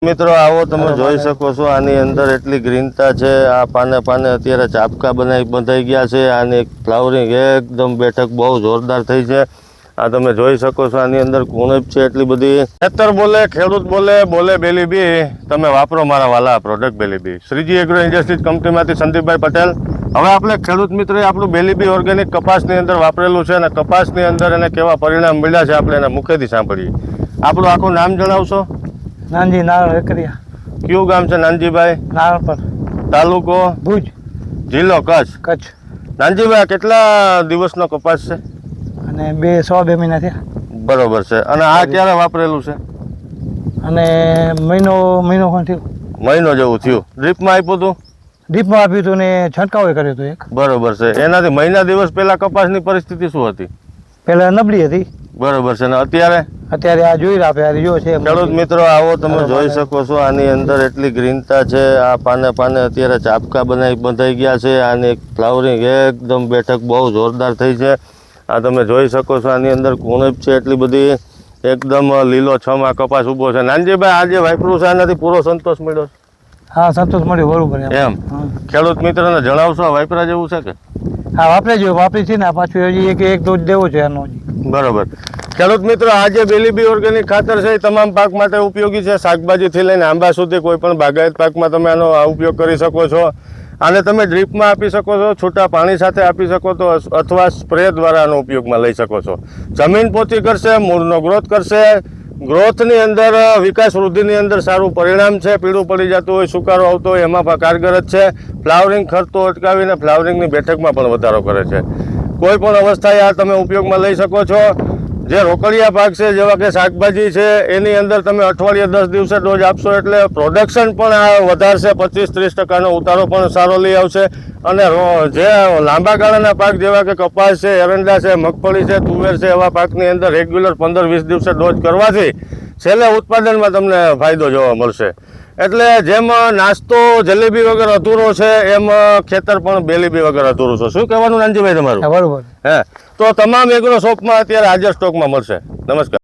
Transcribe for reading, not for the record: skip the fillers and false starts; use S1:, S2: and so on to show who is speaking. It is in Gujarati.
S1: મિત્રો આવો તમે જોઈ શકો છો આની અંદર એટલી ગ્રીનતા છે। આ પાને પાને અત્યારે ચાપકા બંધાઈ ગયા છે। આની ફ્લાવરિંગ એકદમ બેઠક બહુ જોરદાર થઈ છે। આ તમે જોઈ શકો છો આની અંદર કુણપ છે એટલી બધી। ખેતર બોલે ખેડૂત બોલે બોલે બેલી બી તમે વાપરો મારા વાલા પ્રોડક્ટ બેલી બી। શ્રીજી એગ્રો ઇન્ડસ્ટ્રીઝ કંપનીમાંથી સંદીપભાઈ પટેલ। હવે આપણે ખેડૂત મિત્રોએ આપણું બેલી બી ઓર્ગેનિક કપાસની અંદર વાપરેલું છે અને કપાસની અંદર એને કેવા પરિણામ મળ્યા છે આપણે એના મુખેથી સાંભળીએ। આપણું આખું નામ જણાવશો?
S2: નાનજી નારણ વેકરિયા।
S1: કયું ગામ છે નાનજીભાઈ?
S2: નારણપર,
S1: તાલુકો
S2: ભુજ,
S1: જિલ્લો કચ્છ।
S2: કચ્છ।
S1: નાનજીભાઈ કેટલા દિવસનો કપાસ છે?
S2: અને 2 મહિના થયા।
S1: બરોબર છે। અને આ ક્યારે વાપરેલું છે?
S2: અને મહિનો કોણ થયું?
S1: મહિનો જેવું થયું। ડ્રીપમાં આપ્યું હતું?
S2: ડીપમાં આપ્યું હતું ને છંટકાવ કર્યો હતો એક।
S1: બરોબર છે। એનાથી મહિના દિવસ પહેલા કપાસની પરિસ્થિતિ શું હતી?
S2: પહેલા નબળી હતી।
S1: બરોબર છે। ને અત્યારે?
S2: અત્યારે આ જોઈ રહ્યા જો છે।
S1: ખેડૂત મિત્રો આવો તમે જોઈ શકો છો આની અંદર એટલી ગ્રીનતા છે। આ પાને પાને અત્યારે ચાપકા બંધાઈ ગયા છે। આની ફ્લાવરિંગ એકદમ બેઠક બહુ જોરદાર થઈ છે। આ તમે જોઈ શકો છો આની અંદર કુણપ છે એટલી બધી। એકદમ લીલો છમાં કપાસ ઊભો છે। નાનજીભાઈ આજે વાપરું છે આનાથી પૂરો સંતોષ મળ્યો છે?
S2: હા, સંતોષ મળ્યો બરોબર
S1: એમ ખેડૂત મિત્રોને જણાવશો વાપરા જેવું છે કે?
S2: હા, વાપરી છે ને પાછું હજી એક ડોઝ દેવો છે આનો હજી।
S1: બરોબર। ખેડૂત મિત્રો આજે બેલી બી ઓર્ગેનિક ખાતર છે એ તમામ પાક માટે ઉપયોગી છે। શાકભાજીથી લઈને આંબા સુધી કોઈ પણ બાગાયત પાકમાં તમે આનો ઉપયોગ કરી શકો છો। આને તમે ડ્રીપમાં આપી શકો છો, છૂટા પાણી સાથે આપી શકો છો અથવા સ્પ્રે દ્વારા આનો ઉપયોગમાં લઈ શકો છો। જમીન પોતી કરશે, મૂળનો ગ્રોથ કરશે। ગ્રોથની અંદર વિકાસ વૃદ્ધિની અંદર સારું પરિણામ છે। પીળું પડી જતું હોય, સુકારો આવતો હોય એમાં પણ કારગર જ છે। ફ્લાવરિંગ ખરતો અટકાવીને ફ્લાવરિંગની બેઠકમાં પણ વધારો કરે છે। કોઈ પણ અવસ્થાએ આ તમે ઉપયોગમાં લઈ શકો છો। જે રોકડિયા પાક છે જેવા કે શાકભાજી છે એની અંદર તમે અઠવાડિયે 10 દિવસે ડોઝ આપશો એટલે પ્રોડક્શન પણ આ વધારશે। 25-30% ઉતારો પણ સારો લઈ આવશે। અને જે લાંબા ગાળાના પાક જેવા કે કપાસ છે, એરંડા છે, મગફળી છે, તુવેર છે એવા પાકની અંદર રેગ્યુલર 15-20 દિવસે ડોઝ કરવાથી છેલ્લે ઉત્પાદનમાં તમને ફાયદો જોવા મળશે। એટલે જેમ નાસ્તો જલેબી વગર અધૂરો છે એમ ખેતર પણ બેલી બી વગર અધૂરું છે। શું કહેવાનું નાનજીભાઈ તમારું?
S2: બરોબર।
S1: હે તો તમામ એગ્રો શોપમાં અત્યારે હાજર સ્ટોકમાં મળશે। નમસ્કાર।